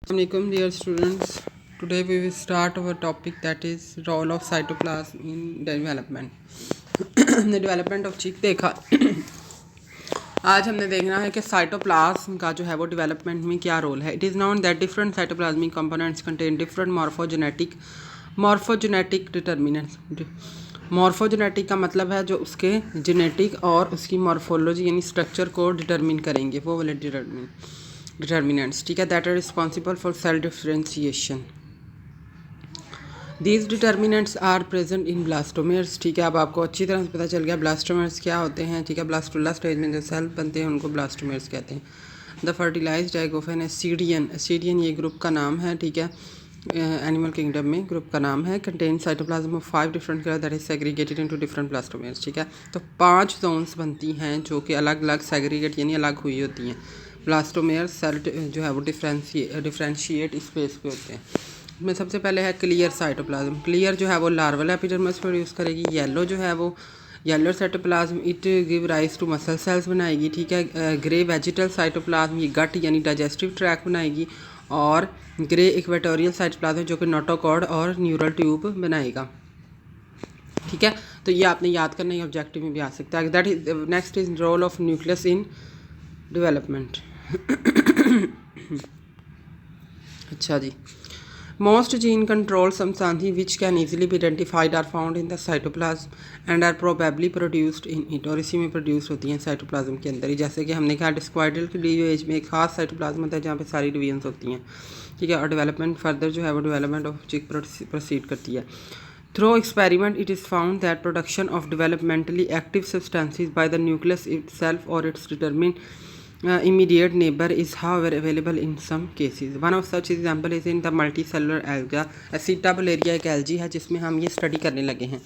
Assalamualaikum dear students. Today we will start our topic that is role of cytoplasm in development. हमने development of चीक देखा. आज हमने देखना है कि साइटोप्लाज्म का जो है वो डेवलपमेंट में क्या रोल है. It is known that different cytoplasmic components contain different morphogenetic determinants. Morphogenetic का मतलब है जो उसके जेनेटिक और उसकी मॉर्फोलॉजी यानी स्ट्रक्चर को डिटर्मिन करेंगे, वो वाले डिटर्मिनेंट्स. ठीक है, that are responsible for cell differentiation. These determinants are present in blastomeres. ठीक है, अब आपको अच्छी तरह से पता चल गया ब्लास्टोमेर्स क्या होते हैं. ठीक है, ब्लास्टुला स्टेज में जो सेल बनते हैं उनको ब्लास्टोमेर्स कहते हैं. द फर्टिलाइज्ड जाइगोफेन एसिडियन ये ग्रुप का नाम है. ठीक है, एनिमल किंगडम में ग्रुप का नाम है. Contain cytoplasm of 5 different colour that is segregated into different blastomeres. ठीक है, तो 5 जोन्स बनती हैं जो कि अलग अलग सेग्रीगेट यानी अलग हुई होती हैं. ब्लास्टोमेयर सेल जो है वो डिफरेंशिएट स्पेस पे होते हैं. इसमें सबसे पहले है क्लियर साइटोप्लाज्म. क्लियर जो है वो लार्वल एपिडर्मिस प्रोड्यूस करेगी. येलो जो है वो yellow cytoplasm it give rise to muscle cells बनाएगी. ठीक है, ग्रे वेजिटल साइटोप्लाज्म ये गट यानी डाइजेस्टिव ट्रैक बनाएगी. और ग्रे इक्वेटोरियल साइटोप्लाज्म जो कि नोटोकॉर्ड और न्यूरल ट्यूब बनाएगा. ठीक है, तो ये आपने याद करना है, ऑब्जेक्टिव में भी आ सकता है. That is next is role of nucleus in development. अच्छा जी, most gene control substances which can easily be identified are found in the cytoplasm and are probably produced in it. और इसी में प्रोड्यूस होती हैं साइटोप्लाज्म के अंदर ही. जैसे कि हमने कहा डिस्क्वाइडल क्लीवेज में एक खास साइटोप्लाज्म होता है जहाँ पे सारी डिवीजन्स होती हैं. ठीक है, और डेवलपमेंट फर्दर जो है वो डेवलपमेंट ऑफ चिक प्रोसीड करती है. Through experiment, it is found that production of developmentally active substances by the nucleus itself or its determined immediate neighbor is however available in some cases. One of such example is in the multicellular alga. Acetabularia एक algae है जिसमें हम ये study करने लगे हैं.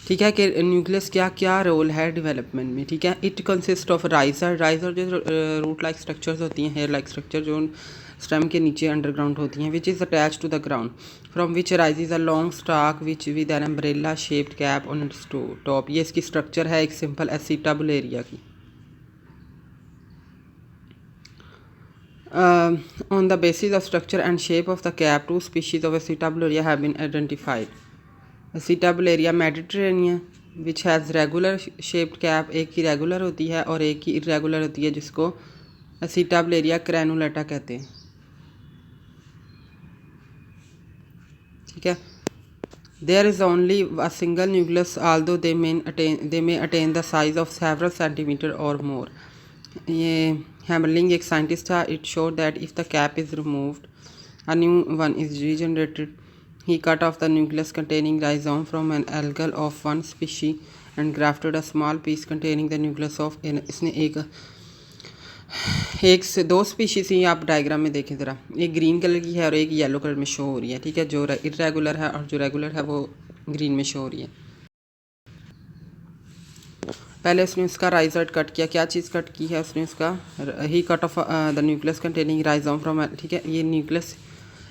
ठीक है, कि न्यूक्लियस क्या क्या रोल है डेवलपमेंट में. ठीक है, इट कंसिस्ट ऑफ राइजर जो रूट लाइक स्ट्रक्चर्स होती हैं, हेयर लाइक स्ट्रक्चर जो स्टेम के नीचे अंडरग्राउंड होती हैं, which is attach to the ground from which rises a long stalk which with an umbrella shaped cap on its top. ये इसकी स्ट्रक्चर है एक सिंपल एसिटाबुलेरिया की. On the basis of structure and shape of the cap, 2 species of Acetabularia have been identified. Acetabularia mediterranean, which has regular shaped cap, एक की regular होती है और एक की इरेगुलर होती है जिसको Acetabularia crenulata कहते हैं. ठीक है, there is only a single nucleus although they may attain the size of several centimeter or more. ये हैमरलिंग एक साइंटिस्ट था. It show that if the cap is removed a new one is regenerated. He cut off the nucleus containing rhizome from an algal of one species and grafted a small piece containing the nucleus of. इसने एक से 2 species ही आप diagram में देखें ज़रा, एक green colour की है और एक येलो कलर में शो हो रही है. ठीक है, जो इरेगुलर है और जो रेगुलर है वो ग्रीन में शो हो रही है. पहले उसने उसका राइजॉइड कट किया. क्या चीज़ कट की है उसने? उसका ही cut off the nucleus containing rhizome from. ठीक है, ये न्यूक्लियस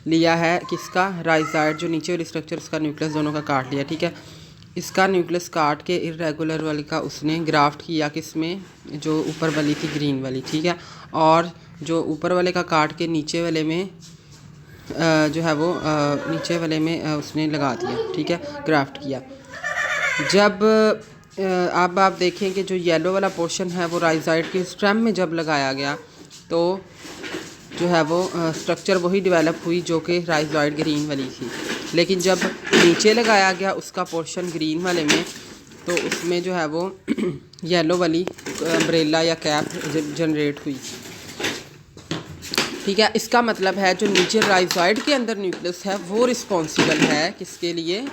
लिया है किसका? राइजॉइड जो नीचे वाली स्ट्रक्चर उसका न्यूक्लियस दोनों का काट लिया. ठीक है, इसका न्यूक्लियस काट के इरेगुलर वाली का उसने ग्राफ्ट किया किस में? जो ऊपर वाली थी ग्रीन वाली. ठीक है, और जो ऊपर वाले का काट के नीचे वाले में जो है वो नीचे वाले में उसने लगा दिया. ठीक है, ग्राफ्ट किया. जब अब आप देखें कि जो येलो वाला पोर्शन है वो राइजॉइड के स्टेम में जब लगाया गया तो जो है वो स्ट्रक्चर वही डेवलप हुई जो कि राइजॉइड ग्रीन वाली थी. लेकिन जब नीचे लगाया गया उसका पोर्शन ग्रीन वाले में तो उसमें जो है वो येलो वाली अम्ब्रेला या कैप जनरेट हुई. ठीक है, इसका मतलब है जो नीचे राइजॉइड के अंदर न्यूक्लियस है वो रिस्पॉन्सिबल है किसके लिए?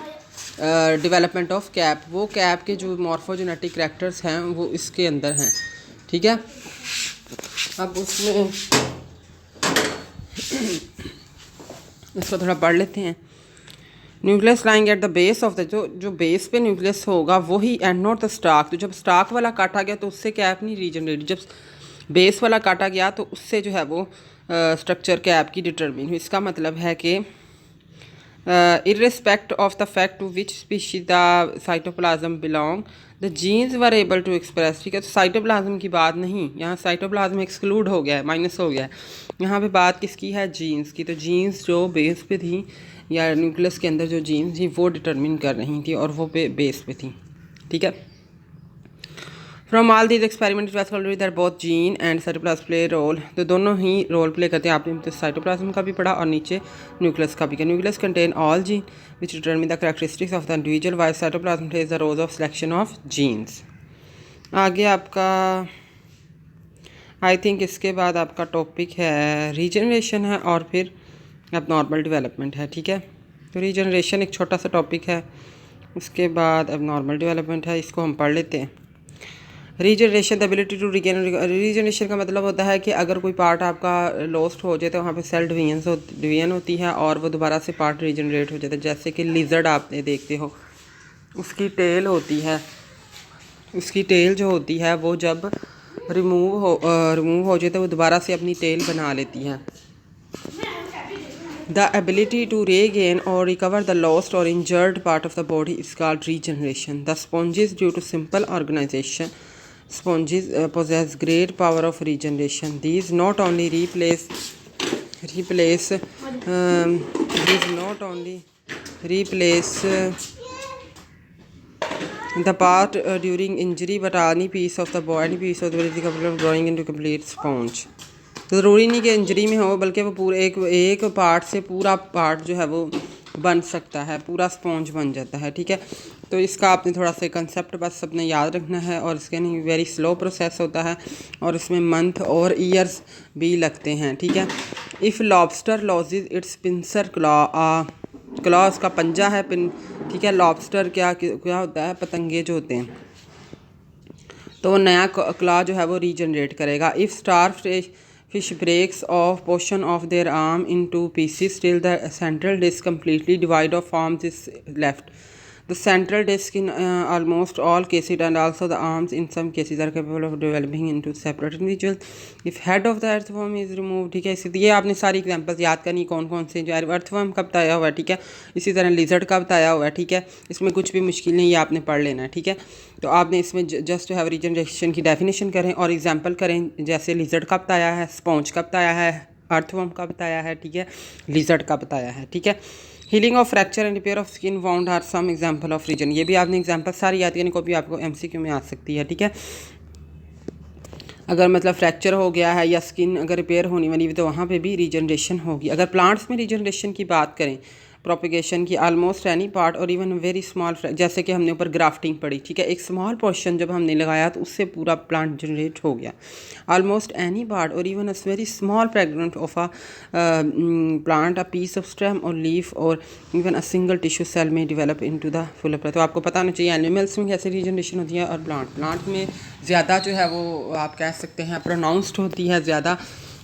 Development of cap. वो कैप के जो मॉर्फोजेनेटिक करैक्टर्स हैं वो इसके अंदर हैं. ठीक है, अब उसमें इसको थोड़ा पढ़ लेते हैं. Nucleus lying at the base of the जो बेस पे न्यूक्लियस होगा वही एंड नॉट द स्टाक. तो जब स्टाक वाला काटा गया तो उससे कैप नहीं रीजनरेट. जब बेस वाला काटा गया तो उससे जो है वो स्ट्रक्चर कैप की डिटरमिन हुई. इसका मतलब है कि irrespective of the fact to which species the cytoplasm belong, the genes were able to express, ठीक है। तो साइटोप्लाज्म की बात नहीं, यहाँ साइटोप्लाज्म एक्सक्लूड हो गया है, माइनस हो गया है। यहाँ पे बात किसकी है? जीन्स की। तो जीन्स जो बेस पे थी या न्यूक्लियस के अंदर जो जीन्स थी वो डिटरमिन कर रही थी और वो बेस पे थी, ठीक है। From all these experiment that both gene and cytoplasm play role, तो दोनों ही रोल प्ले करते हैं। आपने तो साइटोप्लाज्म का भी पढ़ा और नीचे न्यूक्लियस का भी। Nucleus contain all gene which determine the characteristics of the individual, while cytoplasm plays the role of selection of genes. आगे आपका आई थिंक इसके बाद आपका टॉपिक है रीजनरेशन है और फिर अब नॉर्मल डेवलपमेंट है, ठीक है। तो रीजनरेशन एक छोटा सा टॉपिक है, उसके बाद अब नॉर्मल डेवलपमेंट है, इसको हम पढ़ लेते हैं। Regeneration the ability to regain, regeneration का मतलब होता है कि अगर कोई पार्ट आपका लॉस्ट हो जाए तो वहाँ पे सेल डिवीजन होती है और वो दोबारा से पार्ट रीजनरेट हो जाता है। जैसे कि लिजर्ड आपने देखते हो, उसकी टेल होती है, उसकी टेल जो होती है वो जब रिमूव हो जाए तो वो दोबारा से अपनी टेल बना लेती है। The ability to regain or recover the lost or injured part of the body is called regeneration. The sponges, due to simple organization, sponges possess great power of regeneration. These not only replace the part during injury, but any piece of the body is capable of growing into complete sponge. तो ज़रूरी नहीं कि injury में हो, बल्कि वो पूरे एक पार्ट से पूरा पार्ट जो है वो बन सकता है, पूरा स्पॉन्ज बन जाता है, ठीक है। तो इसका आपने थोड़ा सा कंसेप्ट बस अपने याद रखना है और इसके नहीं वेरी स्लो प्रोसेस होता है और इसमें मंथ और ईयर्स भी लगते हैं, ठीक है। If lobster loses its pincer claw उसका पंजा है, ठीक है। लॉबस्टर क्या होता है? पतंगे जो होते हैं, तो वो नया क्लॉ जो है वो रीजनरेट करेगा। If star fish breaks off portion of their arm into pieces till the central disc completely divide or forms is left. The central disc in almost all cases and also the arms in some cases are capable of developing into separate individuals if head of the earthworm is removed, ठीक है। इसलिए आपने सारी examples याद करनी कौन कौन से, जो अर्थवर्म का बताया हुआ है, ठीक है। इसी तरह लिजर्ड का बताया हुआ है, ठीक है। इसमें कुछ भी मुश्किल नहीं, ये आपने पढ़ लेना है, ठीक है। तो आपने इसमें जस्ट जो है रीजनरेशन की डेफिनेशन करें और एग्जाम्पल करें, जैसे लिजर्ड का बताया है, स्पॉन्ज का बताया है, अर्थवर्म का बताया है, ठीक है, लिजर्ड का बताया है, ठीक है। Healing of fracture and repair of skin wound are some example of regeneration, ये भी आपने एग्जांपल सारी याद करनी, को भी आपको एमसीक्यू में आ सकती है, ठीक है। अगर मतलब फ्रैक्चर हो गया है या स्किन अगर रिपेयर होने वाली तो वहाँ पे भी रीजनरेशन होगी। अगर प्लांट्स में रीजनरेशन की बात करें, प्रोपिगेशन की, almost any part or even very small, जैसे कि हमने ऊपर ग्राफ्टिंग पढ़ी, ठीक है। एक स्मॉल पोर्शन जब हमने लगाया तो उससे पूरा प्लांट जनरेट हो गया। Almost any part or even a very small fragment of a plant, a piece of stem or leaf or even a single tissue cell में डिवेलप इनटू द फुल। तो आपको पता होना चाहिए एनिमल्स में कैसे रीजनरेशन होती है और प्लांट में ज़्यादा जो है वो आप कह सकते हैं प्रोनाउंस्ड होती है ज़्यादा,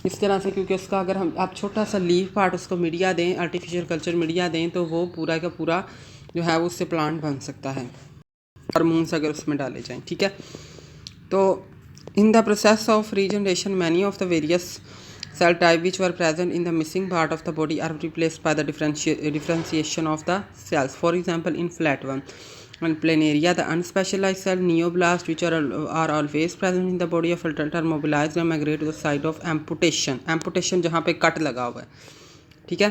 इस तरह से, क्योंकि उसका अगर हम आप छोटा सा लीफ पार्ट उसको मीडिया दें, आर्टिफिशियल कल्चर मीडिया दें, तो वो पूरा का पूरा जो है वो उससे प्लांट बन सकता है, हार्मोन्स अगर उसमें डाले जाएं, ठीक है। तो in the process of regeneration many of the various cell type which were present in the missing part of the body are replaced by the differentiation of the cells. For example, in flatworm and planaria, the unspecialized cell neoblast which are always present in the body of adult are mobilized and migrate to the site of amputation. amputation जहाँ पे cut लगा हुआ है, ठीक है।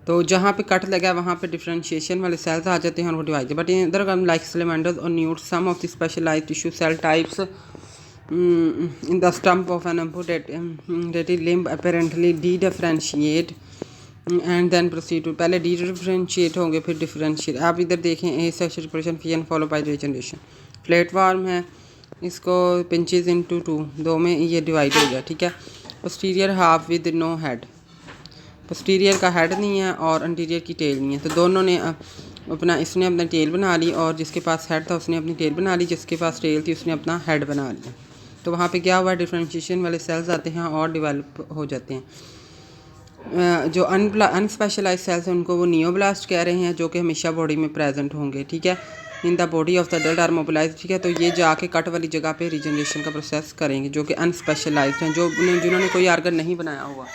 तो जहाँ पे कट लगा है वहाँ पे डिफरेंशिएशन वाले सेल्स आ जाते हैं और वो divide, but in other like salamanders और newt some of the specialised tissue cell types in the stump of an amputated limb apparently de-differentiate and then proceed to, पहले de-differentiate होंगे फिर differentiate। आप इधर देखें A section repression fee and follow by regeneration. Platform है, इसको pinches into two, दो में ये डिवाइड हो गया, ठीक है। Posterior half with no head, posterior का हेड नहीं है और अंटीरियर की टेल नहीं है, तो दोनों ने इसने अपना टेल बना ली और जिसके पास हेड था उसने अपनी टेल बना ली, जिसके पास टेल थी उसने अपना हेड बना लिया। तो वहाँ पे क्या हुआ, डिफरेंशिएशन वाले सेल्स आते हैं और डेवलप हो जाते हैं। जो अनस्पेशलाइज सेल्स हैं उनको वो नियोब्लास्ट कह रहे हैं, जो कि हमेशा बॉडी में प्रेजेंट होंगे, ठीक है। In the body of the adult are mobilize, ठीक है। तो ये जाके कट वाली जगह पे रीजनरेशन का प्रोसेस करेंगे, जो कि अनस्पेशलाइज्ड हैं, जिन्होंने कोई आर्गन नहीं बनाया हुआ।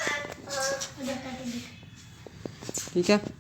ठीक है।